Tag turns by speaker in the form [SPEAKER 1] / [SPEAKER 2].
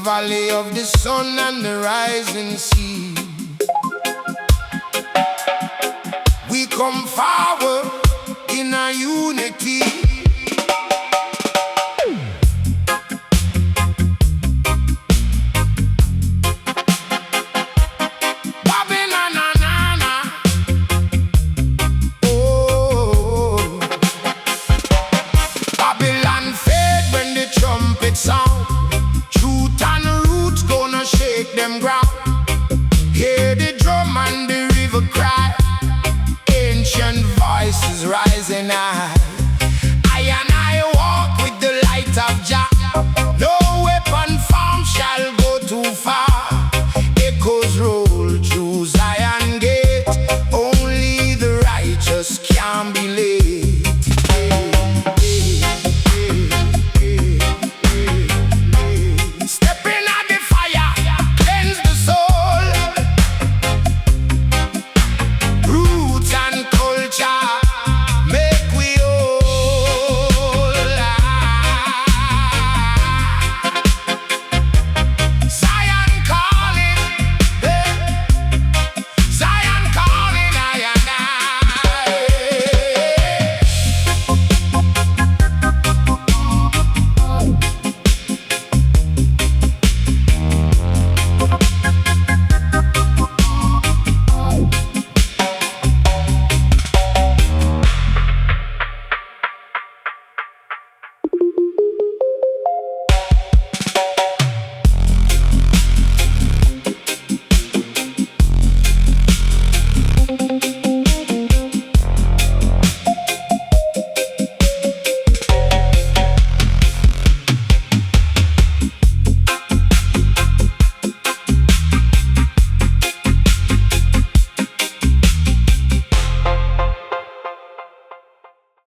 [SPEAKER 1] valley of the sun and the rising sea. We come forward in our unity. Sound, truth and roots gonna shake them ground. Hear the drum and the river cry, ancient voices rising high. I and I walk with the light of Jah. No weapon formed shall go too far. Echoes roll through Zion gate, only the righteous can be late.